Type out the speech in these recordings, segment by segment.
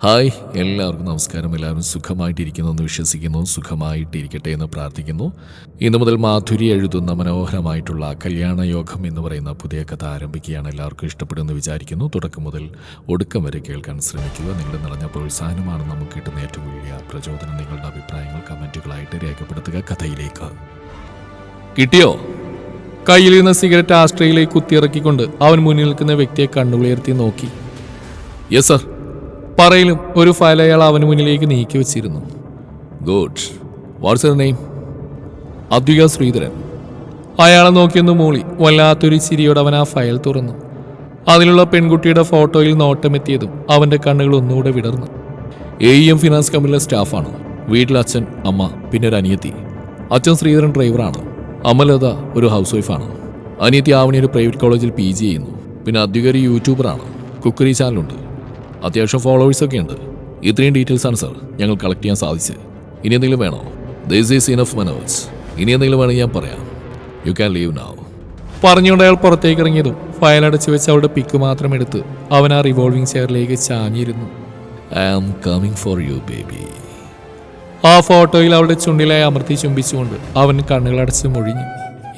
Hi, എല്ലാവർക്കും നമസ്കാരം. എല്ലാവരും സുഖമായിട്ടിരിക്കുന്നു എന്ന് വിശ്വസിക്കുന്നു. സുഖമായിട്ടിരിക്കട്ടെ എന്ന് പ്രാർത്ഥിക്കുന്നു. ഇന്നു മുതൽ മാധുരി എഴുതുന്ന മനോഹരമായിട്ടുള്ള കല്യാണയോഗം എന്ന് പറയുന്ന പുതിയ കഥ ആരംഭിക്കുകയാണ്. എല്ലാവർക്കും ഇഷ്ടപ്പെടുമെന്ന് വിചാരിക്കുന്നു. തുടക്കം മുതൽ ഒടുക്കം വരെ കേൾക്കാൻ ശ്രമിക്കുക. നിങ്ങളുടെ നിറഞ്ഞ പ്രോത്സാഹനമാണ് നമുക്ക് കിട്ടുന്ന ഏറ്റവും വലിയ പ്രചോദനം. നിങ്ങളുടെ അഭിപ്രായങ്ങൾ കമൻറ്റുകളായിട്ട് രേഖപ്പെടുത്തുക. കഥയിലേക്ക്. കിട്ടിയോ? കയ്യിലിരുന്ന സിഗരറ്റ് ആസ്ട്രയിലേക്ക് കുത്തിയിറക്കിക്കൊണ്ട് അവൻ മുന്നിൽ നിൽക്കുന്ന വ്യക്തിയെ കണ്ണുകളുയർത്തി നോക്കി. Yes sir. പറയിലും ഒരു ഫയൽ അയാൾ അവന് മുന്നിലേക്ക് നീക്കി വെച്ചിരുന്നു. Good. What's your name? Advika Sreedharan. അയാളെ നോക്കിയൊന്ന് മൂളി വല്ലാത്തൊരു ചിരിയോടെ അവൻ ആ ഫയൽ തുറന്നു. അതിലുള്ള പെൺകുട്ടിയുടെ ഫോട്ടോയിൽ നോട്ടമെത്തിയതും അവൻ്റെ കണ്ണുകൾ ഒന്നുകൂടെ വിടർന്നു. AEM ഫിനാൻസ് കമ്പനിയിലെ സ്റ്റാഫാണ്. വീട്ടിൽ അച്ഛൻ, അമ്മ, പിന്നെ ഒരു അനിയത്തി. അച്ഛൻ ശ്രീധരൻ ഡ്രൈവറാണ്. അമ്മ ലത ഒരു ഹൗസ് വൈഫാണ്. അനിയത്തി ആവണി ഒരു പ്രൈവറ്റ് കോളേജിൽ PG ചെയ്യുന്നു. പിന്നെ അദ്വിക ഒരു യൂട്യൂബറാണ്. കുക്കറി ചാനലുണ്ട്. അത്യാവശ്യം ഫോളോവേഴ്സൊക്കെ ഉണ്ട്. ഇത്രയും ഡീറ്റെയിൽസാണ് സാർ ഞങ്ങൾ കളക്ട് ചെയ്യാൻ സാധിച്ചത്. ഇനി എന്തെങ്കിലും വേണോ? This is enough Manoj. ഇനി എന്തെങ്കിലും വേണമെങ്കിൽ ഞാൻ പറയാം. You can leave now. പറഞ്ഞുകൊണ്ട് അയാൾ പുറത്തേക്ക് ഇറങ്ങിയതും ഫയൽ അടച്ചു വെച്ച് അവളുടെ പിക്ക് മാത്രം എടുത്ത് അവൻ ആ റിവോൾവിംഗ് ചെയറിലേക്ക് ചാഞ്ഞിരുന്നു. I am coming for you baby. ആ ഫോട്ടോയിൽ അവളുടെ ചുണ്ടിലായി അമർത്തി ചുംബിച്ചുകൊണ്ട് അവൻ കണ്ണുകളടച്ച് മൊഴിഞ്ഞു.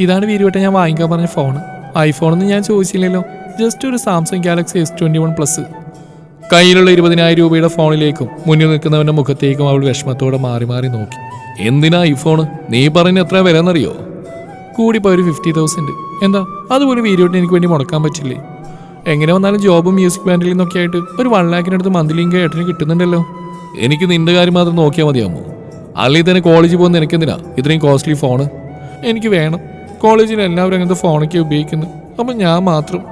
ഇതാണ് വീരുവട്ടെ ഞാൻ വാങ്ങിക്കാൻ പറഞ്ഞ ഫോൺ. ഐഫോണൊന്നും ഞാൻ ചോദിച്ചില്ലല്ലോ. ജസ്റ്റ് ഒരു സാംസങ് ഗാലക്സി S21 പ്ലസ്. കയ്യിലുള്ള 20,000 രൂപയുടെ ഫോണിലേക്കും മുന്നിൽ നിൽക്കുന്നവന്റെ മുഖത്തേക്കും അവൾ വിഷമത്തോടെ മാറി മാറി നോക്കി. എന്തിനാ ഐഫോണ്? നീ പറഞ്ഞ എത്ര വില എന്നറിയോ? കൂടിപ്പോയി ഒരു 50,000. എന്താ അതുപോലെ വീഡിയോട്ട് എനിക്ക് വേണ്ടി മുടക്കാൻ പറ്റില്ലേ? എങ്ങനെ വന്നാലും ജോബും മ്യൂസിക് ബാൻഡിൽ നിന്നൊക്കെ ആയിട്ട് ഒരു 1 lakhനടുത്ത് മന്ത്ലി ഇൻകം ഏട്ടന് കിട്ടുന്നുണ്ടല്ലോ. എനിക്ക് നിന്റെ കാര്യം മാത്രം നോക്കിയാൽ മതിയാമോ? അല്ലെങ്കിൽ തന്നെ കോളേജിൽ പോകുന്ന എനിക്കെന്തിനാ ഇത്രയും കോസ്റ്റ്ലി ഫോണ്? എനിക്ക് വേണം. കോളേജിൽ എല്ലാവരും അങ്ങനത്തെ ഫോണൊക്കെ ഉപയോഗിക്കുന്നു. അപ്പം ഞാൻ മാത്രം.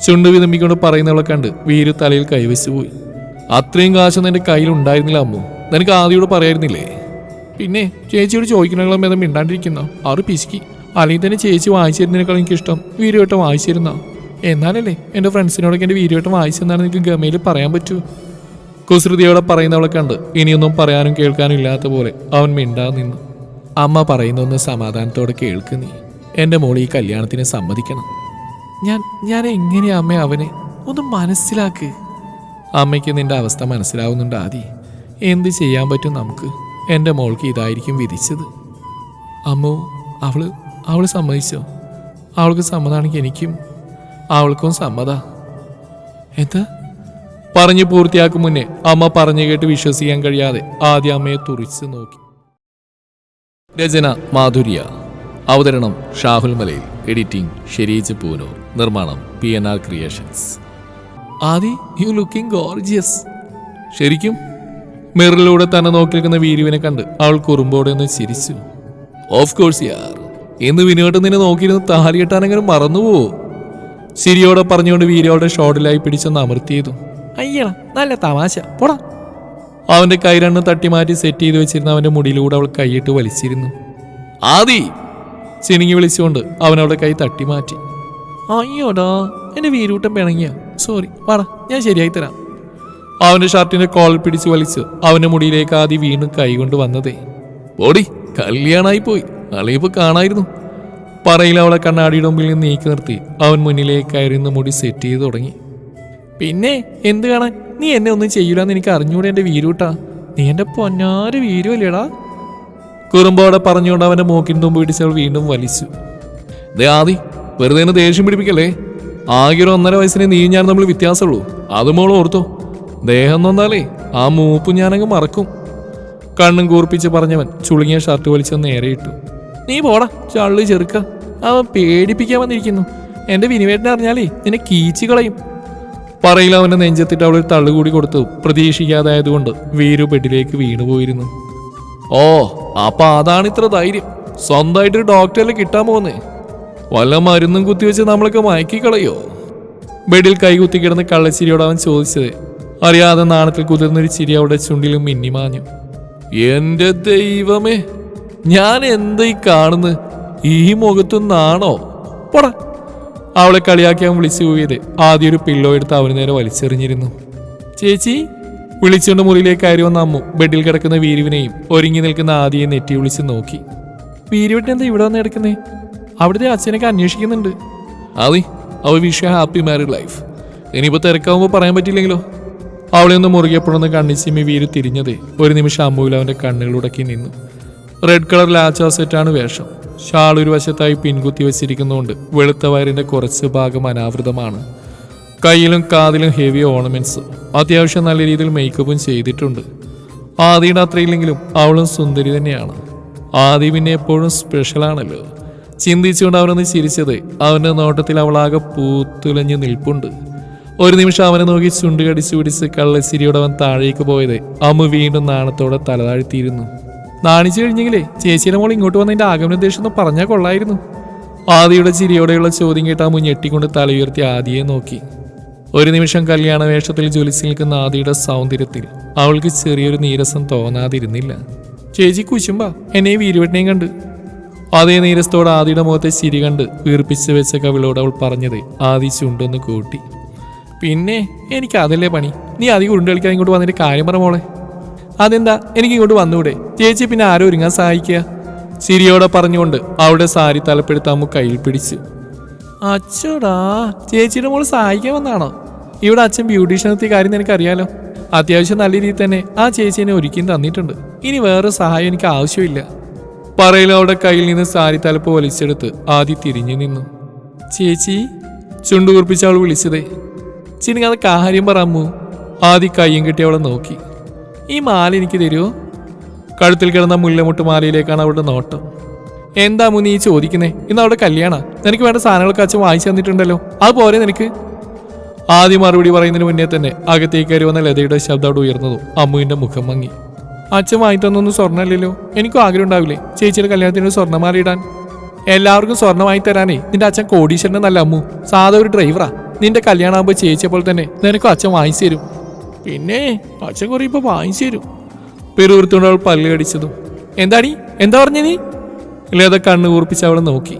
ചുണ്ട് വിതമ്പിക്കൊണ്ട് പറയുന്നവളെ കണ്ട് വീരു തലയിൽ കൈവച്ചു പോയി. അത്രയും കാശൊന്നും എൻ്റെ കയ്യിൽ ഉണ്ടായിരുന്നില്ല അമ്മു. നിനക്ക് ആദ്യോട് പറയായിരുന്നില്ലേ? പിന്നെ ചേച്ചിയോട് ചോദിക്കണങ്ങളും ഭേദം മിണ്ടാണ്ടിരിക്കുന്ന ആറ് പിശുക്കി. അല്ലെങ്കിൽ തന്നെ ചേച്ചി വായിച്ചിരുന്നതിനേക്കാൾ എനിക്കിഷ്ടം വീരുവട്ടം വായിച്ചിരുന്ന. എന്നാലല്ലേ എൻ്റെ ഫ്രണ്ട്സിനോടൊക്കെ എൻ്റെ വീരുവട്ടം വായിച്ചെന്നാണ് എനിക്ക് ഗമയിൽ പറയാൻ പറ്റൂ. കുസൃതിയോടെ പറയുന്നവളെ കണ്ട് ഇനിയൊന്നും പറയാനും കേൾക്കാനും ഇല്ലാത്ത പോലെ അവൻ മിണ്ടാതെ നിന്നു. അമ്മ പറയുന്നൊന്ന് സമാധാനത്തോടെ കേൾക്കുന്നീ. എൻ്റെ മോൾ ഈ കല്യാണത്തിന് സമ്മതിക്കണം. ഞാൻ എങ്ങനെയാ അമ്മ അവനെ ഒന്ന് മനസ്സിലാക്ക്. അമ്മയ്ക്ക് നിന്റെ അവസ്ഥ മനസ്സിലാവുന്നുണ്ട് ആദി. എന്ത് ചെയ്യാൻ പറ്റും നമുക്ക്? എൻ്റെ മോൾക്ക് ഇതായിരിക്കും വിധിച്ചത്. അമ്മോ, അവള് സമ്മതിച്ചോ? അവൾക്ക് സമ്മതമാണെങ്കിൽ എനിക്കും അവൾക്കും സമ്മതാ. എന്താ പറഞ്ഞു പൂർത്തിയാക്കും മുന്നേ അമ്മ പറഞ്ഞു കേട്ട് വിശ്വസിക്കാൻ കഴിയാതെ ആദ്യം അമ്മയെ തുറിച്ച് നോക്കി. രചന മാധുര്യ. അവതരണം ഷാഹുൽ മലയിൽ. എഡിറ്റിംഗ് ഷെരീജ് പൂനൂർ. നിർമ്മാണം PNR creations. Aadi, you looking gorgeous. ശരിക്കും? മിററിലൂടെ തന്നെ നോക്കി നിൽക്കുന്ന വീരുവിനെ കണ്ട് അവൾ കുറുമ്പോടെ ഒന്ന് ചിരിച്ചു. ഓഫ് കോഴ്സ് യാർ. ഇന്ന് വിനോദം നിന്നെ നോക്കിയിരുന്ന് താലി കെട്ടാനെങ്കിലും മറന്നുപോവോ? ചിരിയോടെ പറഞ്ഞുകൊണ്ട് വീരയോടെ ഷോട്ടിലായി പിടിച്ചൊന്ന് അമർത്തിയതും. അയ്യടാ, നല്ല തമാശ, പോടാ. അവന്റെ കൈ രണ്ടും തട്ടി മാറ്റി സെറ്റ് ചെയ്ത് വെച്ചിരുന്ന അവന്റെ മുടിയിലൂടെ അവൾ കൈയിട്ട് വലിച്ചിരുന്നു. ആദി ചിനിങ്ങി വിളിച്ചുകൊണ്ട് അവൻ അവളുടെ കൈ തട്ടി മാറ്റി. അയ്യോടാ, എന്റെ വീരൂട്ടം പിണങ്ങിയ. സോറി, വാടാ, ഞാൻ ശരിയായി തരാം. അവന്റെ ഷർട്ടിന്റെ കോളർ പിടിച്ച് വലിച്ച് അവന്റെ മുടിയിലേക്ക് ആദി വീണ്ടും കൈ കൊണ്ട് വന്നതേ. ഓടി, കല്യാണമായി പോയി. അളിയിപ്പോ കാണായിരുന്നു. പറയിൽ അവളെ കണ്ണാടിയുടെ മുമ്പിൽ നിന്ന് നീക്കി നിർത്തി അവൻ മുന്നിലേക്ക് കയറിന്ന് മുടി സെറ്റ് ചെയ്ത് തുടങ്ങി. പിന്നെ എന്ത് കാണാൻ? നീ എന്നെ ഒന്നും ചെയ്യൂലെന്ന് എനിക്ക് അറിഞ്ഞൂടെ എൻ്റെ വീരൂട്ടാ. നീ എൻ്റെ പൊന്നാര് വീരുവല്ലേടാ. കുറുമ്പോടെ പറഞ്ഞുകൊണ്ട് അവൻ്റെ മൂക്കിൻ തുമ്പ് പിടിച്ചവൾ വീണ്ടും വലിച്ചു. ദേ ആദി, വെറുതെ എന്നെ ദേഷ്യം പിടിപ്പിക്കല്ലേ. ആകെ ഒരു 1.5 വയസ്സിനെ നീ ഞാൻ നമ്മൾ വ്യത്യാസമുള്ളൂ. അത് മോള് ഓർത്തോ. ദേഹം നന്നാലേ ആ മൂപ്പ് ഞാനങ്ങ് മറക്കും. കണ്ണും കൂർപ്പിച്ച് പറഞ്ഞവൻ ചുളുങ്ങിയ ഷർട്ട് വലിച്ചൊന്ന് നേരെ ഇട്ടു. നീ പോടാ ചള്ളി ചെറുക്ക. അവൻ പേടിപ്പിക്കാൻ വന്നിരിക്കുന്നു. എൻ്റെ വിനിവേട്ടനെ അറിഞ്ഞാലേ നിന്നെ കീച്ചു കളയും. പറയിൽ അവൻ്റെ നെഞ്ചത്തിട്ട് അവൾ തള്ളുകൂടി കൊടുത്തു. പ്രതീക്ഷിക്കാതായതുകൊണ്ട് വീരു ബെഡിലേക്ക് വീണുപോയിരുന്നു. ഓ, അപ്പൊ അതാണ് ഇത്ര ധൈര്യം. സ്വന്തമായിട്ടൊരു ഡോക്ടറിൽ കിട്ടാൻ പോകുന്നേ. വല്ല മരുന്നും കുത്തിവെച്ച് നമ്മളൊക്കെ മയക്കിക്കളയോ? ബെഡിൽ കൈകുത്തി കിടന്ന് കള്ളച്ചിരിയോട് അവൻ ചോദിച്ചത്. അറിയാതെ നാണത്തിൽ കുതിർന്നൊരു ചിരി അവളുടെ ചുണ്ടിലും മിന്നിമാഞ്ഞു. എന്റെ ദൈവമേ, ഞാൻ എന്തായി കാണുന്നത്? ഈ മുഖത്തുനിന്നാണോ? പോടാ. അവളെ കളിയാക്കിയാൻ വിളിച്ചു പോയത് ആദ്യം ഒരു പില്ലോ എടുത്ത് അവന് നേരെ വലിച്ചെറിഞ്ഞിരുന്നു. ചേച്ചി വിളിച്ചുകൊണ്ട് മുറിയിലേക്ക് കയറി വന്ന അമ്മു ബെഡിൽ കിടക്കുന്ന വീരുവിനെയും ഒരുങ്ങി നിൽക്കുന്ന ആദിയെ നെറ്റി വിളിച്ച് നോക്കി. വീരുവിട്ട് എന്താ ഇവിടെ വന്ന് കിടക്കുന്നേ? അവിടുത്തെ അച്ഛനൊക്കെ അവളെ ഒന്ന് മുറുകിയപ്പോഴൊന്ന് കണ്ണിച്ചിമ്മി വീര് തിരിഞ്ഞതേ ഒരു നിമിഷം അമ്മുവിൽ അവന്റെ കണ്ണുകളുടക്കി നിന്നു. റെഡ് കളർ ലാച്ച സെറ്റാണ് വേഷം. ഷാൾ ഒരു വശത്തായി പിൻകുത്തി വെച്ചിരിക്കുന്നതുകൊണ്ട് വെളുത്ത വയറിന്റെ കുറച്ച് ഭാഗം അനാവൃതമാണ്. കയ്യിലും കാതിലും ഹെവി ഓർണമെന്റ്സ്. അത്യാവശ്യം നല്ല രീതിയിൽ മേക്കപ്പും ചെയ്തിട്ടുണ്ട്. ആദിയുടെ അത്രയില്ലെങ്കിലും അവളും സുന്ദരി തന്നെയാണ്. ആദി പിന്നെ എപ്പോഴും സ്പെഷ്യലാണല്ലോ. ചിന്തിച്ചുകൊണ്ട് അവനൊന്ന് ചിരിച്ചത് അവന്റെ നോട്ടത്തിൽ അവളാകെ പൂത്തുലഞ്ഞ് നിൽപ്പുണ്ട്. ഒരു നിമിഷം അവനെ നോക്കി ചുണ്ട് കടിച്ചു പിടിച്ച് കള്ളച്ചിരിയോടെ അവൻ താഴേക്ക് പോയത് അമ്മ വീണ്ടും നാണത്തോടെ തലതാഴ്ത്തിയിരുന്നു. നാണിച്ചു കഴിഞ്ഞെങ്കിലേ ചേച്ചിയുടെ മോൾ ഇങ്ങോട്ട് വന്നതിന്റെ ആഗമന ഉദ്ദേശം ഒന്ന് പറഞ്ഞാൽ കൊള്ളായിരുന്നു. ആദിയുടെ ചിരിയോടെയുള്ള ചോദ്യം കേട്ട് അമ്മ ഞെട്ടിക്കൊണ്ട് തലയുയർത്തി ആദിയെ നോക്കി. ഒരു നിമിഷം കല്യാണ വേഷത്തിൽ ജ്വലിച്ചു നിൽക്കുന്ന ആദിയുടെ സൗന്ദര്യത്തിൽ അവൾക്ക് ചെറിയൊരു നീരസം തോന്നാതിരുന്നില്ല. ചേച്ചി കുശുമ്പ എന്നെ വീരുവെട്ടനെയും കണ്ട്. അതേ നീരസത്തോടെ ആദിയുടെ മുഖത്തെ ചിരി കണ്ട് വീർപ്പിച്ച് വെച്ച കവിളോട് അവൾ പറഞ്ഞത് ആദി ചുണ്ടൊന്ന് കൂട്ടി. പിന്നെ എനിക്ക് അതല്ലേ പണി. നീ അധികം ഉരുണ്ട് കളിക്കാൻ ഇങ്ങോട്ട് വന്നിട്ട് കാര്യം പറ മോളെ. അതെന്താ എനിക്ക് ഇങ്ങോട്ട് വന്നൂടെ? ചേച്ചി പിന്നെ ആരോ ഒരുങ്ങാൻ സഹായിക്കുക. ചിരിയോടെ പറഞ്ഞുകൊണ്ട് അവളുടെ സാരി തലപ്പെടുത്ത് അമ്മ കയ്യിൽ പിടിച്ചു. അച്ചോടാ, ചേച്ചിയുടെ മോള് സഹായിക്കാൻ വന്നാണോ? ഇവിടെ അച്ഛൻ ബ്യൂട്ടീഷ്യൻ എത്തിയ കാര്യം എനിക്കറിയാലോ. അത്യാവശ്യം നല്ല രീതിയിൽ തന്നെ ആ ചേച്ചീനെ ഒരുക്കി തന്നിട്ടുണ്ട്. ഇനി വേറെ സഹായം എനിക്ക് ആവശ്യമില്ല. പറയിൽ അവളുടെ കയ്യിൽ നിന്ന് സാരി തലപ്പ് വലിച്ചെടുത്ത് ആദ്യം തിരിഞ്ഞു നിന്നു. ചേച്ചി ചുണ്ടുകുറിപ്പിച്ച് അവൾ വിളിച്ചതേ. ചിനിങ്ങാതെ കാര്യം പറമ്മു. ആദ്യം കയ്യും കെട്ടി അവളെ നോക്കി. ഈ മാല എനിക്ക് തരുമോ? കഴുത്തിൽ കിടന്ന മുല്ലമുട്ട് മാലയിലേക്കാണ് അവളുടെ നോട്ടം. എന്താ നീ ചോദിക്കുന്നേ? ഇന്ന് അവളുടെ കല്യാണ. നിനക്ക് വേണ്ട സാധനങ്ങളൊക്കെ അച്ഛൻ വാങ്ങിച്ചു തന്നിട്ടുണ്ടല്ലോ, അത് പോരെ നിനക്ക്? ആദ്യം മറുപടി പറയുന്നതിന് മുന്നേ തന്നെ അകത്തേക്ക് കയറി വന്ന ലതയുടെ ശബ്ദം അവിടെ ഉയർന്നതും അമ്മുവിന്റെ മുഖം മങ്ങി. അച്ഛൻ വാങ്ങി തന്നൊന്നും സ്വർണ്ണമല്ലല്ലോ. എനിക്കും ആഗ്രഹം ഉണ്ടാവില്ലേ ചേച്ചിയുടെ കല്യാണത്തിന് സ്വർണ്ണമാല ഇടാൻ? എല്ലാവർക്കും സ്വർണ്ണം വാങ്ങി തരാനേ നിന്റെ അച്ഛൻ കോടീശ്വരനെ നല്ല അമ്മു. സാധാ ഒരു ഡ്രൈവറാ. നിന്റെ കല്യാണം ആകുമ്പോൾ ചേച്ചിയപ്പോൾ തന്നെ നിനക്കും അച്ഛൻ വാങ്ങിച്ചു തരും. പിന്നെ അച്ഛൻ കുറെ ഇപ്പൊ വാങ്ങിച്ചു തരും. പെരുവൃത്തോണ്ട് അവൾ പല്ല് കടിച്ചതും. എന്താടി എന്താ പറഞ്ഞ നീ? ലത കണ്ണ് കൂർപ്പിച്ച് അവളെ നോക്കി.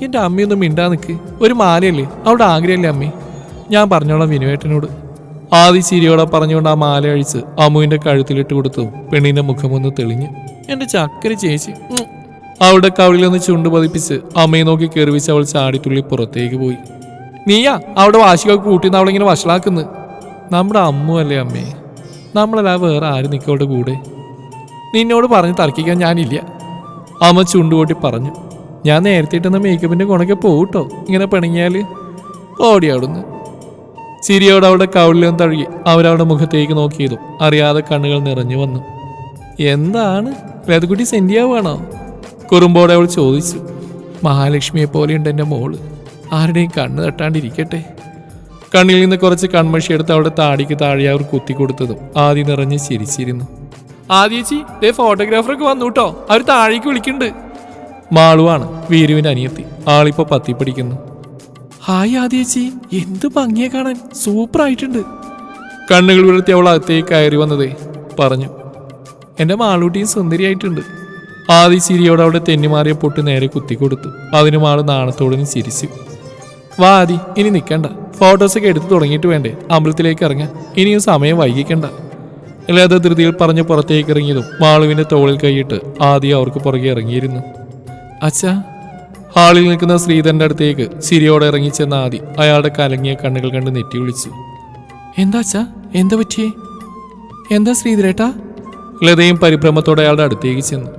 എന്റെ അമ്മയൊന്നും മിണ്ടാ നിൽക്ക്. ഒരു മാലയല്ലേ അവളുടെ ആഗ്രഹമല്ലേ അമ്മേ? ഞാൻ പറഞ്ഞോളാം വിനുവേട്ടനോട്. ആദി ചിരിയോടെ പറഞ്ഞുകൊണ്ട് ആ മാല അഴിച്ച് അമ്മുവിന്റെ കഴുത്തിലിട്ട് കൊടുത്തു. പെണ്ണിന്റെ മുഖമൊന്ന് തെളിഞ്ഞു. എന്റെ ചക്കര ചേച്ചി. അവളുടെ കവിളിലൊന്ന് ചുണ്ട് പതിപ്പിച്ച് അമ്മയെ നോക്കി കെറിവിച്ച് അവൾ ചാടിത്തുള്ളി പുറത്തേക്ക് പോയി. നീയാ അവിടെ വാശികൾക്ക് കൂട്ടിന്ന് അവളിങ്ങനെ വഷളാക്കുന്നു. നമ്മുടെ അമ്മു അല്ലേ അമ്മേ? നമ്മളല്ല വേറെ ആരും നിൽക്കവളുടെ കൂടെ. നിന്നോട് പറഞ്ഞ് തർക്കിക്കാൻ ഞാനില്ല. അമ്മ ചുണ്ടുകൂട്ടി പറഞ്ഞു. ഞാൻ നേരത്തെ ഇട്ടുന്ന മേക്കപ്പിന്റെ ഗുണക്കെ പോകട്ടോ ഇങ്ങനെ പിണങ്ങിയാൽ. ഓടി അവിടുന്ന്. ചിരിയോടെ അവളുടെ കവിളിലും തഴുകി അവരവളുടെ മുഖത്തേക്ക് നോക്കിയതും അറിയാതെ കണ്ണുകൾ നിറഞ്ഞു വന്നു. എന്താണ് ലതകുട്ടി സെന്റിയാവാണോ? കുറുമ്പോടെ അവൾ ചോദിച്ചു. മഹാലക്ഷ്മിയെ പോലെയുണ്ട് എൻ്റെ മോള്. ആരുടെയും കണ്ണ് തട്ടാണ്ടിരിക്കട്ടെ. കണ്ണിൽ നിന്ന് കുറച്ച് കൺമഷി എടുത്ത് അവളുടെ താടിക്ക് താഴെ അവർ കുത്തിക്കൊടുത്തതും ആദ്യം നിറഞ്ഞ് ചിരിച്ചിരുന്നു. ആദ്യേച്ചി ദേ ഫോട്ടോഗ്രാഫറൊക്കെ വന്നു കേട്ടോ. അവർ താഴേക്ക് വിളിക്കുന്നുണ്ട്. മാളുവാണ് വീരുവിന്റെ അനിയത്തി. ആളിപ്പോ പത്തിപ്പടിക്കുന്നു. ഹായ് ആദ്യേച്ചി, എന്ത് ഭംഗിയെ കാണാൻ, സൂപ്പർ ആയിട്ടുണ്ട്. കണ്ണുകൾ വിടർത്തി അവൾ അകത്തേക്ക് കയറി വന്നതേ പറഞ്ഞു. എൻ്റെ മാളൂട്ടിയും സുന്ദരിയായിട്ടുണ്ട്. ആദി ചിരിയോടെ അവിടെ തെന്നിമാറിയ പൊട്ട് നേരെ കുത്തിക്കൊടുത്തു. അതിനും ആള് നാണത്തോടെ ചിരിച്ചു. വാ ആദി, ഇനി നിൽക്കണ്ട. ഫോട്ടോസൊക്കെ എടുത്ത് തുടങ്ങിയിട്ട് വേണ്ടേ അമ്പലത്തിലേക്ക് ഇറങ്ങാൻ. ഇനിയും സമയം വൈകിക്കണ്ട. ലത ധൃതിയിൽ പറഞ്ഞ് പുറത്തേക്ക് ഇറങ്ങിയതും മാളുവിന്റെ തോളിൽ കൈയിട്ട് ആദി അവർക്ക് പുറകെ ഇറങ്ങിയിരുന്നു. അച്ഛാ. ഹാളിൽ നിൽക്കുന്ന ശ്രീധരന്റെ അടുത്തേക്ക് ചിരിയോടെ ഇറങ്ങിച്ചെന്ന ആദി അയാളുടെ കലങ്ങിയ കണ്ണുകൾ കണ്ട് നെറ്റി വിളിച്ചു. എന്താ അച്ഛാ, എന്താ പറ്റിയേ? എന്താ ശ്രീധരേട്ടാ? ലതയും പരിഭ്രമത്തോടെ അയാളുടെ അടുത്തേക്ക് ചെന്നു.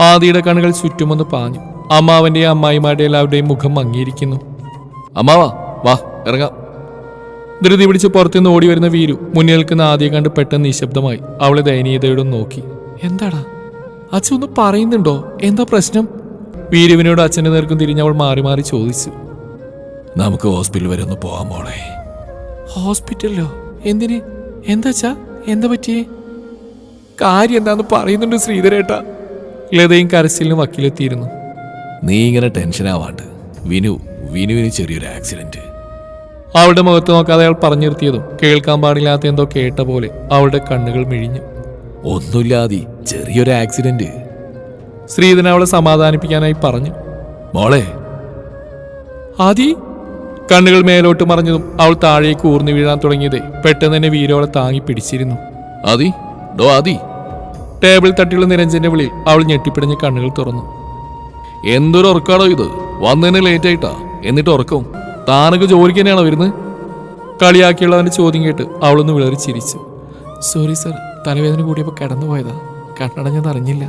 ആദിയുടെ കണ്ണുകൾ ചുറ്റുമൊന്ന് പാഞ്ഞു. അമ്മാവന്റെയും അമ്മായിമാരുടെ എല്ലാവരുടെയും മുഖം മങ്ങിയിരിക്കുന്നു. അമ്മാവാ വാ ഇറങ്ങാം. ധൃതി പിടിച്ച് പുറത്തുനിന്ന് ഓടി വരുന്ന വീരു മുന്നിൽ നിൽക്കുന്ന ആദ്യം കണ്ട് പെട്ടെന്ന് നിശബ്ദമായി അവളെ ദയനീയതയോടും നോക്കി. എന്താടാ അച്ഛൻ ഒന്ന് പറയുന്നുണ്ടോ? എന്താ പ്രശ്നം? വീരുവിനോട് അച്ഛൻ്റെ നേർക്കും തിരിഞ്ഞവൾ മാറി മാറി ചോദിച്ചു. നമുക്ക് ഹോസ്പിറ്റൽ വരെ ഒന്ന് പോവാം മോളെ. ഹോസ്പിറ്റലിലോ? എന്തിന്? എന്താച്ചാ, എന്താ പറ്റിയേ? കാര്യം എന്താന്ന് പറയുന്നുണ്ട് ശ്രീധരേട്ടാ. ലതയും കരച്ചിലിനും വക്കിലെത്തിയിരുന്നു. നീ ഇങ്ങനെ ടെൻഷനാവാണ്ട്. വിനുവിന് ചെറിയൊരു ആക്സിഡന്റ്. അവളുടെ മുഖത്ത് നോക്കാതെ അയാൾ പറഞ്ഞു നിർത്തിയതും കേൾക്കാൻ പാടില്ലാത്ത എന്തോ കേട്ട പോലെ അവളുടെ കണ്ണുകൾ മിഴിഞ്ഞു. ഒന്നുമില്ലാതെ ചെറിയൊരു ആക്സിഡന്റ്. ശ്രീധരൻ അവളെ സമാധാനിപ്പിക്കാനായി പറഞ്ഞു. മോളെ. ആദി. കണ്ണുകൾ മേലോട്ട് മറഞ്ഞതും അവൾ താഴേക്ക് ഊർന്നു വീഴാൻ തുടങ്ങിയതേ പെട്ടെന്ന് തന്നെ വീരോളെ താങ്ങി പിടിച്ചിരുന്നു. ആദി, ഡോ ആദി. ടേബിൾ തട്ടിയുള്ള നിരഞ്ജന്റെ വിളിയിൽ അവൾ ഞെട്ടിപ്പിടഞ്ഞ് കണ്ണുകൾ തുറന്നു. എന്തൊരു ഉറക്കാടോ ഇത്? വന്നതിന് ലേറ്റ് ആയിട്ടാ, എന്നിട്ട് ഉറക്കവും. താനൊക്കെ ജോലിക്ക് തന്നെയാണോ വരുന്നത്? കളിയാക്കിയുള്ള അവൻ്റെ ചോദ്യം കേട്ട് അവളൊന്ന് വിളറി ചിരിച്ചു. സോറി സർ, തലവേദന കൂടിയപ്പോൾ കിടന്നുപോയതാ, കണ്ണടഞ്ഞെന്നറിഞ്ഞില്ല.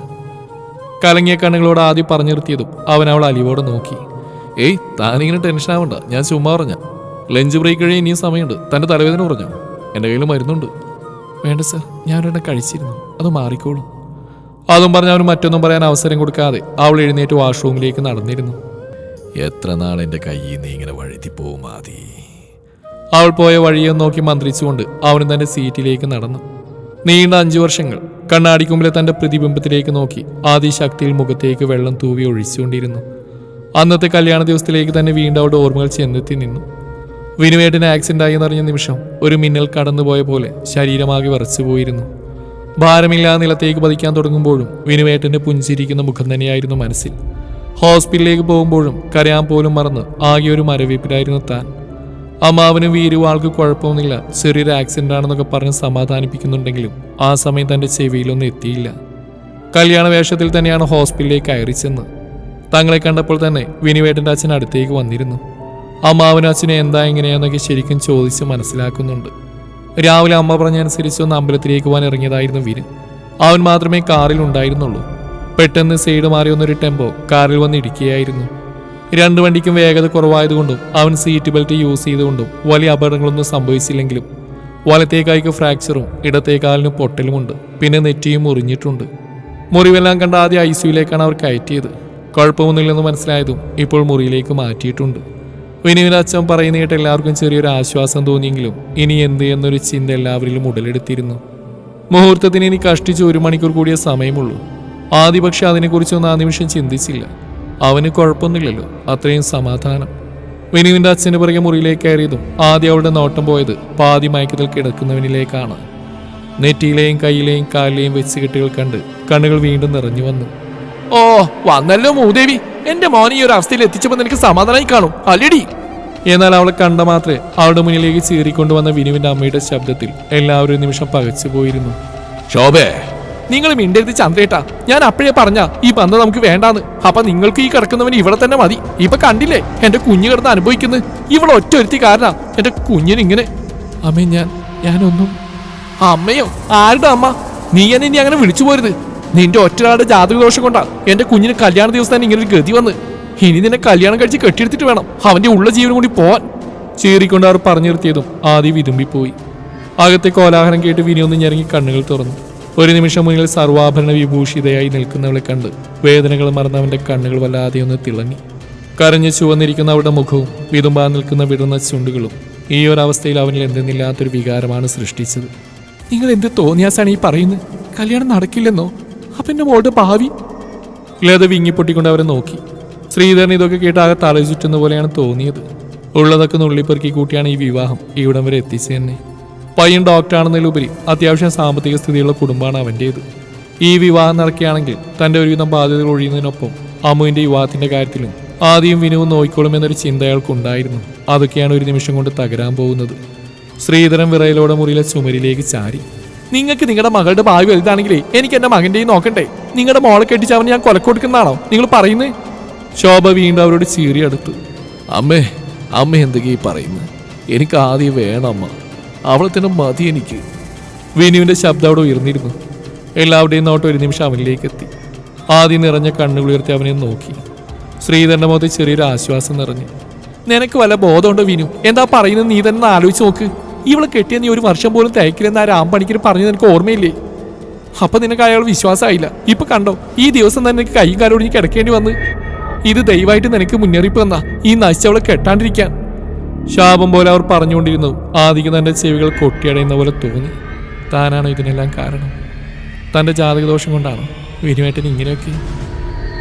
കലങ്ങിയ കണ്ണുകളോട് ആദ്യം പറഞ്ഞു നിർത്തിയതും അവൻ അവൾ അലിവോടെ നോക്കി. ഏയ്, താനിങ്ങനെ ടെൻഷൻ ആവണ്ട, ഞാൻ ചുമ്മാ പറഞ്ഞ. ലഞ്ച് ബ്രേക്ക് കഴിയാൻ ഇനിയും സമയമുണ്ട്. തൻ്റെ തലവേദന കുറഞ്ഞോ? എൻ്റെ കയ്യിൽ മരുന്നുണ്ട്. വേണ്ട സർ, ഞാനൊരെണ്ണം കഴിച്ചിരുന്നു, അത് മാറിക്കോളും. അതും പറഞ്ഞ് അവന് മറ്റൊന്നും പറയാൻ അവസരം കൊടുക്കാതെ അവൾ എഴുന്നേറ്റ് വാഷ്റൂമിലേക്ക് നടന്നിരുന്നു. എത്ര നാൾ എൻ്റെ കയ്യിൽ നിന്ന് ഇങ്ങനെ വഴുതിപ്പോവും ആദി. അവൾ പോയ വഴിയെ നോക്കി മന്ത്രിച്ചുകൊണ്ട് അവൻ തന്റെ സീറ്റിലേക്ക് നടന്നു. നീണ്ട 5 വർഷങ്ങൾ കണ്ണാടിക്കുമ്പിലെ തന്റെ പ്രതിബിംബത്തിലേക്ക് നോക്കി ആദി ശക്തിയിൽ മുഖത്തേക്ക് വെള്ളം തൂവി ഒഴിച്ചുകൊണ്ടിരുന്നു. അന്നത്തെ കല്യാണ ദിവസത്തിലേക്ക് തന്നെ വീണ്ടും അവളുടെ ഓർമ്മകൾ ചെന്നെത്തി നിന്നു. വിനുവേട്ടന് ആക്സിഡന്റ് ആയി എന്നറിഞ്ഞ നിമിഷം ഒരു മിന്നൽ കടന്നുപോയ പോലെ ശരീരമാകെ വിറച്ചുപോയിരുന്നു. ഭാരമില്ലാതെ നിലത്തേക്ക് പതിക്കാൻ തുടങ്ങുമ്പോഴും വിനുവേട്ടന്റെ പുഞ്ചിരിക്കുന്ന മുഖം തന്നെയായിരുന്നു മനസ്സിൽ. ഹോസ്പിറ്റലിലേക്ക് പോകുമ്പോഴും കരയാൻ പോലും മറന്ന് ആകെ ഒരു മരവിപ്പിലായിരുന്നു താൻ. അമ്മാവനും വീരും ആൾക്ക് കുഴപ്പമൊന്നുമില്ല, ചെറിയൊരു ആക്സിഡന്റ് ആണെന്നൊക്കെ പറഞ്ഞ് സമാധാനിപ്പിക്കുന്നുണ്ടെങ്കിലും ആ സമയം തന്റെ ചെവിയിലൊന്നും എത്തിയില്ല. കല്യാണ വേഷത്തിൽ തന്നെയാണ് ഹോസ്പിറ്റലിലേക്ക് കയറി ചെന്ന്. തങ്ങളെ കണ്ടപ്പോൾ തന്നെ വിനുവേട്ടന്റെ അച്ഛൻ അടുത്തേക്ക് വന്നിരുന്നു. അമ്മാവനും അച്ഛനെ എന്താ എങ്ങനെയാന്നൊക്കെ ശരിക്കും ചോദിച്ച് മനസ്സിലാക്കുന്നുണ്ട്. രാവിലെ അമ്മ പറഞ്ഞനുസരിച്ച് ഒന്ന് അമ്പലത്തിലേക്ക് പോകാൻ ഇറങ്ങിയതായിരുന്നു വിനു. അവൻ മാത്രമേ കാറിൽ ഉണ്ടായിരുന്നുള്ളൂ. പെട്ടെന്ന് സൈഡ് മാറി വന്നൊരു ടെമ്പോ കാറിൽ വന്ന് ഇടിക്കുകയായിരുന്നു. 2 വണ്ടിക്കും വേഗത കുറവായതുകൊണ്ടും അവൻ സീറ്റ് ബെൽറ്റ് യൂസ് ചെയ്തുകൊണ്ടും വലിയ അപകടങ്ങളൊന്നും സംഭവിച്ചില്ലെങ്കിലും വലത്തേ കൈക്ക് ഫ്രാക്ചറും ഇടത്തേ കാലിന് പൊട്ടലുമുണ്ട്. പിന്നെ നെറ്റിയും മുറിഞ്ഞിട്ടുണ്ട്. മുറിവെല്ലാം കണ്ട ആദ്യം ICUയിലേക്കാണ് അവർ കയറ്റിയത്. കുഴപ്പമൊന്നുമില്ലെന്ന് മനസ്സിലായതും ഇപ്പോൾ മുറിയിലേക്ക് മാറ്റിയിട്ടുണ്ട്. വിനുവിന്റെ അച്ഛൻ പറയുന്ന കേട്ട് എല്ലാവർക്കും ചെറിയൊരു ആശ്വാസം തോന്നിയെങ്കിലും ഇനി എന്ത് എന്നൊരു ചിന്ത എല്ലാവരിലും ഉടലെടുത്തിരുന്നു. മുഹൂർത്തത്തിന് ഇനി കഷ്ടിച്ച് 1 മണിക്കൂർ കൂടിയ സമയമുള്ളൂ. ആദ്യ പക്ഷെ അതിനെക്കുറിച്ചൊന്നും ആ നിമിഷം ചിന്തിച്ചില്ല. അവന് കുഴപ്പമൊന്നുമില്ലല്ലോ, അത്രയും സമാധാനം. വിനുവിന്റെ അച്ഛന് പുറകെ മുറിയിലേക്ക് കയറിയതും ആദ്യം അവളുടെ നോട്ടം പോയത് പാതി മയക്കത്തിൽ കിടക്കുന്നവനിലേക്കാണ്. നെറ്റിയിലെയും കൈയിലെയും കാലിലെയും വെച്ചുകെട്ടുകൾ കണ്ട് കണ്ണുകൾ വീണ്ടും നിറഞ്ഞു വന്നു. ഓ വന്നല്ലോ മൂദേവി, എന്റെ മോനെ ഈ ഒരു അവസ്ഥയിൽ എത്തിച്ചപ്പോൾ നിനക്ക് സമാധാനമായി കാണും അല്ലടി. എന്നാൽ അവളെ കണ്ട മാത്രമേ അവളുടെ മുന്നിലേക്ക് ചീറിക്കൊണ്ടുവന്ന വിനുവിന്റെ അമ്മയുടെ ശബ്ദത്തിൽ എല്ലാവരും നിമിഷം പകച്ചു പോയിരുന്നു. ശോഭേ, നിങ്ങൾ മിണ്ടരുത് ചന്ദ്രേട്ടാ, ഞാൻ അപ്പോഴേ പറഞ്ഞ ഈ ബന്ധം നമുക്ക് വേണ്ടാന്ന്. അപ്പൊ നിങ്ങൾക്ക് ഈ കിടക്കുന്നവന് ഇവിടെ തന്നെ മതി. ഇപ്പൊ കണ്ടില്ലേ എന്റെ കുഞ്ഞു കിടന്ന് അനുഭവിക്കുന്നത്. ഇവിടെ ഒറ്റ ഒരുത്തി കാരണ എന്റെ കുഞ്ഞിനിങ്ങനെ. അമ്മേ, ഞാനൊന്നും. അമ്മയോ? ആരുടെ അമ്മ? നീ എന്നെ ഇനി അങ്ങനെ വിളിച്ചു പോരുത്. നിന്റെ ഒറ്റയാളുടെ ജാതകദോഷം കൊണ്ടാ എന്റെ കുഞ്ഞിന് കല്യാണ ദിവസം തന്നെ ഇങ്ങനെ ഒരു ഗതി വന്ന്. ഇനി നിന്നെ കല്യാണം കഴിച്ച് കെട്ടിയെടുത്തിട്ട് വേണം അവന്റെ ഉള്ള ജീവനും കൂടി പോവാൻ. ചീറിക്കൊണ്ട് അവർ പറഞ്ഞു നിർത്തിയതും ആദ്യം വിതുമ്പിപ്പോയി. അകത്തെ കോലാഹലം കേട്ട് വിനിയൊന്ന് ഞെരങ്ങി കണ്ണുകൾ തുറന്നു. ഒരു നിമിഷം മുന്നിൽ സർവാഭരണ വിഭൂഷിതയായി നിൽക്കുന്നവളെ കണ്ട് വേദനകൾ മറന്നവന്റെ കണ്ണുകൾ വല്ലാതെ ഒന്ന് തിളങ്ങി. കരഞ്ഞു ചുവന്നിരിക്കുന്ന അവളുടെ മുഖവും വിതുമ്പാൻ നിൽക്കുന്ന വിടുന്ന ചുണ്ടുകളും ഈ ഒരവസ്ഥയിൽ അവനിൽ എന്തെന്നില്ലാത്തൊരു വികാരമാണ് സൃഷ്ടിച്ചത്. നിങ്ങൾ എന്ത് തോന്നിയാസാണ് ഈ പറയുന്നത്? കല്യാണം നടക്കില്ലെന്നോ? അപ്പൊ എന്റെ മോളുടെ ഭാവി? ലത വിങ്ങിപ്പൊട്ടിക്കൊണ്ട് അവരെ നോക്കി. ശ്രീധരൻ ഇതൊക്കെ കേട്ട് ആകെ തല ചുറ്റുന്ന പോലെയാണ് തോന്നിയത്. ഉള്ളതൊക്കെ നുള്ളിപ്പെറുക്കി കൂട്ടിയാണ് ഈ വിവാഹം ഇവിടം വരെ എത്തിച്ചു തന്നെ. പയ്യൻ ഡോക്ടറാണെന്നതിലുപരി അത്യാവശ്യം സാമ്പത്തിക സ്ഥിതിയുള്ള കുടുംബമാണ് അവൻ്റേത്. ഈ വിവാഹം നടക്കുകയാണെങ്കിൽ തൻ്റെ ഒരുവിധം ബാധ്യതകൾ ഒഴിയുന്നതിനൊപ്പം അമ്മുവിൻ്റെ വിവാഹത്തിൻ്റെ കാര്യത്തിലും ആദ്യം വിനുവും നോയിക്കോളും എന്നൊരു ചിന്ത അയാൾക്കുണ്ടായിരുന്നു. അതൊക്കെയാണ് ഒരു നിമിഷം കൊണ്ട് തകരാൻ പോകുന്നത്. ശ്രീധരൻ വിറയലോടെ മുറിയിലെ ചുമരിലേക്ക് ചാരി. നിങ്ങൾക്ക് നിങ്ങളുടെ മകളുടെ ഭാവി വലുതാണെങ്കിലേ എനിക്ക് എൻ്റെ മകൻ്റെയും നോക്കണ്ടേ? നിങ്ങളുടെ മോളെ കെട്ടിച്ച് അവന് ഞാൻ കൊലക്കൊടുക്കുന്നതാണോ നിങ്ങൾ പറയുന്നത്? ശോഭ വീണ്ടും അവരോട് ചീറിയെടുത്തു. അമ്മ എന്തൊക്കെയാ പറയുന്നത്? എനിക്ക് ആദ്യം വേണം അമ്മ, അവളെ തന്നെ മതി എനിക്ക്. വിനുവിന്റെ ശബ്ദം അവിടെ ഉയർന്നിരുന്നു. എല്ലാവരുടെയും നോട്ട് ഒരു നിമിഷം അവനിലേക്ക് എത്തി. ആദ്യം നിറഞ്ഞ കണ്ണുകൾ ഉയർത്തി അവനെ നോക്കി. ശ്രീധരന്റെ മുഖത്ത് ചെറിയൊരു ആശ്വാസം നിറഞ്ഞു. നിനക്ക് വല്ല ബോധമുണ്ടോ വിനു? എന്താ പറയുന്നത് നീ തന്നെ ആലോചിച്ച് നോക്ക്. ഇവളെ കെട്ടിയ നീ 1 വർഷം പോലും തയ്ക്കില്ലെന്ന് ആ രാംപണിക്കർ പറഞ്ഞത് നിനക്ക് ഓർമ്മയില്ലേ? അപ്പൊ നിനക്ക് അയാൾ വിശ്വാസമായില്ല. ഇപ്പൊ കണ്ടോ, ഈ ദിവസം തന്നെ നിനക്ക് കൈയും കാലും ഒടിഞ്ഞ് കിടക്കേണ്ടി വന്ന്. ഇത് ദയവായിട്ട് നിനക്ക് മുന്നറിയിപ്പ് തന്നാ ഈ നശിച്ചവളെ കെട്ടാണ്ടിരിക്കാൻ. ശാപം പോലെ അവർ പറഞ്ഞുകൊണ്ടിരുന്നു. ആദ്യം തന്റെ ചെവികൾ കൊട്ടിയടയുന്ന പോലെ തോന്നി. താനാണോ ഇതിനെല്ലാം കാരണം? തന്റെ ജാതകദോഷം കൊണ്ടാണോ വിനുവേട്ടൻ ഇങ്ങനെയൊക്കെ?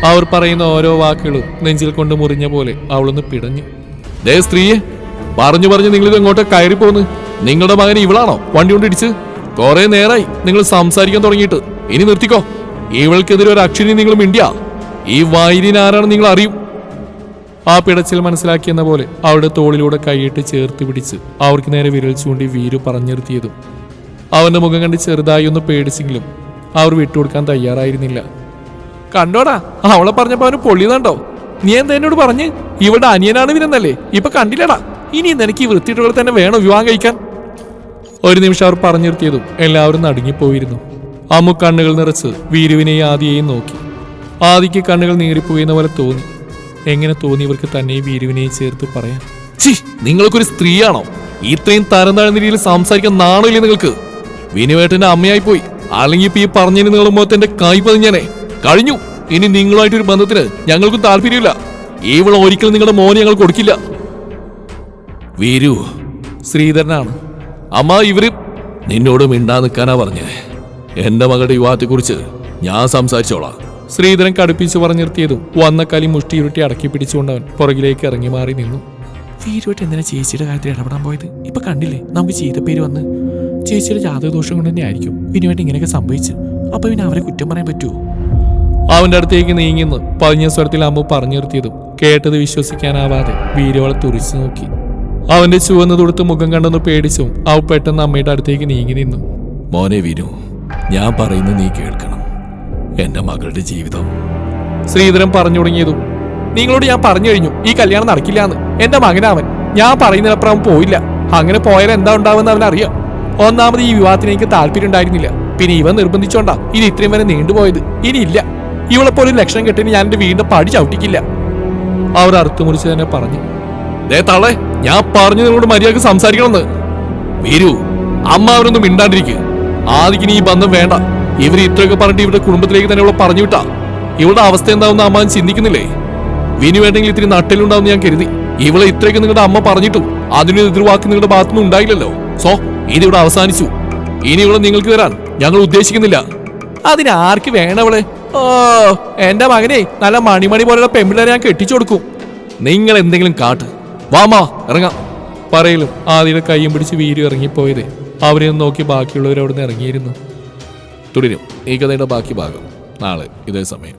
അവർ പറയുന്ന ഓരോ വാക്കുകളും നെഞ്ചിൽ കൊണ്ട് മുറിഞ്ഞ പോലെ അവളൊന്ന് പിടഞ്ഞു. ദേ സ്ത്രീയെ, പറഞ്ഞു നിങ്ങളിത് എങ്ങോട്ട് കയറിപ്പോന്ന്? നിങ്ങളുടെ മകൻ ഇവളാണോ വണ്ടി കൊണ്ട് ഇടിച്ച്? കുറെ നേരമായി നിങ്ങൾ സംസാരിക്കാൻ തുടങ്ങിയിട്ട്. ഇനി നിർത്തിക്കോ. ഇവൾക്കെതിരെ ഒരു അക്ഷരം നിങ്ങൾ മിണ്ടിയ ഈ വൈരിനാരാണ് നിങ്ങൾ അറിയും. ആ പിടച്ചിൽ മനസ്സിലാക്കിയെന്ന പോലെ അവളുടെ തോളിലൂടെ കൈയിട്ട് ചേർത്ത് പിടിച്ച് അവർക്ക് നേരെ വിരൽ ചൂണ്ടി വീരു പറഞ്ഞിരുത്തിയതും അവന്റെ മുഖം കണ്ട് ചെറുതായി ഒന്ന് പേടിച്ചെങ്കിലും അവർ വിട്ടുകൊടുക്കാൻ തയ്യാറായിരുന്നില്ല. കണ്ടോടാ, അവളെ പറഞ്ഞപ്പോ അവന് പൊള്ളിയതാണ്ടോ? നീ എന്താ എന്നോട് പറഞ്ഞ്? ഇവിടെ അനിയനാണ് വിനെന്നല്ലേ? ഇപ്പൊ കണ്ടില്ലടാ, ഇനി നിനക്ക് ഈ വൃത്തിയിട്ടവളെ തന്നെ വേണോ വിവാഹം കഴിക്കാൻ? ഒരു നിമിഷം അവർ പറഞ്ഞു നിർത്തിയതും എല്ലാവരും നടുങ്ങിപ്പോയിരുന്നു. അമ്മു കണ്ണുകൾ നിറച്ച് വീരുവിനെയും ആദിയെയും നോക്കി. ആദിക്ക് കണ്ണുകൾ നീറിപ്പോയെന്ന പോലെ തോന്നി. എങ്ങനെ തോന്നി ഇവർക്ക് തന്നെ വീരുവിനെയും ചേർത്ത് പറയാൻ? ചി, നിങ്ങൾക്കൊരു സ്ത്രീയാണോ? ഇത്രയും തരം താഴ്ന്ന രീതിയിൽ സംസാരിക്കാൻ നാണില്ലേ നിങ്ങൾക്ക്? വിനുവേട്ടന്റെ അമ്മയായി പോയി. അല്ലെങ്കിൽ ഇപ്പൊ ഈ പറഞ്ഞതിന് നിങ്ങൾ മുഖത്ത് എന്റെ കൈ പതിഞ്ഞാനേ. കഴിഞ്ഞു. ഇനി നിങ്ങളുമായിട്ടൊരു ബന്ധത്തിന് ഞങ്ങൾക്കും താല്പര്യമില്ല. ഇവിടെ ഒരിക്കലും നിങ്ങളുടെ മോനെ ഞങ്ങൾ കൊടുക്കില്ല. വീരു, ശ്രീധരനാണ്. അമ്മ, ഇവര് നിന്നോട് മിണ്ടാ നിൽക്കാനാ പറഞ്ഞേ. എന്റെ മകളുടെ വിവാഹത്തെക്കുറിച്ച് ഞാൻ സംസാരിച്ചോളാം. ശ്രീധരൻ കടുപ്പിച്ചു പറഞ്ഞു നിർത്തിയതും വന്ന കലി മുഷ്ടിയുരുട്ടി അടക്കി പിടിച്ചുകൊണ്ടവൻ പുറകിലേക്ക് ഇറങ്ങി മാറി നിന്നു. വീരുമായിട്ട് എന്തിനാ ചേച്ചിയുടെ കാര്യത്തിൽ ഇടപെടാൻ പോയത്? ഇപ്പൊ കണ്ടില്ലേ നമുക്ക് ചീത്തപ്പേര് വന്ന്. ചേച്ചിയുടെ ജാതകദോഷം കൊണ്ട് തന്നെ ആയിരിക്കും വിനുമായിട്ട് ഇങ്ങനെയൊക്കെ സംഭവിച്ചു. അപ്പൊ പിന്നെ അവരെ കുറ്റം പറയാൻ പറ്റുമോ? അവന്റെ അടുത്തേക്ക് നീങ്ങിന്ന് പതിഞ്ഞ സ്വരത്തിൽ അമ്മ പറഞ്ഞു നിർത്തിയതും കേട്ടത് വിശ്വസിക്കാനാവാതെ വീരുവളെ തുറിച്ചു നോക്കി. അവന്റെ ചുവന്ന് തൊടുത്ത് മുഖം കണ്ടെന്ന് പേടിച്ചും അവ പെട്ടെന്ന് അമ്മയുടെ അടുത്തേക്ക് നീങ്ങി നിന്നു. മോനെ വിനു, ഞാൻ പറയുന്നത് നീ കേൾക്കണം. എന്റെ മകളുടെ ജീവിതം. ശ്രീധരൻ പറഞ്ഞു തുടങ്ങിയതും നിങ്ങളോട് ഞാൻ പറഞ്ഞു കഴിഞ്ഞു, ഈ കല്യാണം നടക്കില്ലാന്ന്. എന്റെ മകനവൻ. ഞാൻ പറയുന്നതിനപ്പുറം അവൻ പോയില്ല. അങ്ങനെ പോയാൽ എന്താ ഉണ്ടാവുമെന്ന് അവനറിയാം. ഒന്നാമത് ഈ വിവാഹത്തിന് എനിക്ക് താല്പര്യം ഉണ്ടായിരുന്നില്ല. പിന്നെ ഇവൻ നിർബന്ധിച്ചോണ്ടാ ഇത് ഇത്രയും വരെ നീണ്ടുപോയത്. ഇനിയില്ല, ഇവളെപ്പോലും ലക്ഷണം കെട്ടിന് ഞാൻ എന്റെ വീടിന്റെ പടി ചവിട്ടിക്കില്ല. അവർ അറുത്തുമുറിച്ച് തന്നെ പറഞ്ഞു. ദേ തള്ളേ, ഞാൻ പറഞ്ഞു നിങ്ങളോട് മര്യാദക്ക് സംസാരിക്കണമെന്ന്. വീരു, അമ്മ അവരൊന്നും മിണ്ടാണ്ടിരിക്കുക. ആദിക്കിനി ഈ ബന്ധം വേണ്ട. ഇവര് ഇത്രയൊക്കെ പറഞ്ഞിട്ട് ഇവരുടെ കുടുംബത്തിലേക്ക് തന്നെ ഇവളെ പറഞ്ഞു വിട്ടാ ഇവളുടെ അവസ്ഥ എന്താവുന്ന അമ്മ ചിന്തിക്കുന്നില്ലേ? വിനു വേണ്ടെങ്കിൽ ഇത്തിരി നട്ടലുണ്ടാവും ഞാൻ കരുതി. ഇവളെ ഇത്രയൊക്കെ നിങ്ങളുടെ അമ്മ പറഞ്ഞിട്ടും അതിന് എതിർവാക്ക് നിങ്ങളുടെ ഭാഗത്തുനിന്ന് ഉണ്ടായില്ലല്ലോ. സോ ഇതിവിടെ അവസാനിച്ചു. ഇനി ഇവളെ നിങ്ങൾക്ക് തരാൻ ഞങ്ങൾ ഉദ്ദേശിക്കുന്നില്ല. അതിനാർക്ക് വേണവളെ? ഓ, എന്റെ മകനെ നല്ല മണിമണി പോലുള്ള പെമ്പിള്ളേരെ ഞാൻ കെട്ടിച്ചു കൊടുക്കും. നിങ്ങൾ എന്തെങ്കിലും കാട്ട്. വാമാ, ഇറങ്ങാം. പറയലും ആദിയുടെ കൈയും പിടിച്ച് വീരു ഇറങ്ങിപ്പോയത് അവരെ നോക്കി ബാക്കിയുള്ളവർ അവിടെ നിന്ന് ഇറങ്ങിയിരുന്നു. തുടരും ഈ കഥയുടെ ബാക്കി ഭാഗം നാളെ ഇതേ സമയം.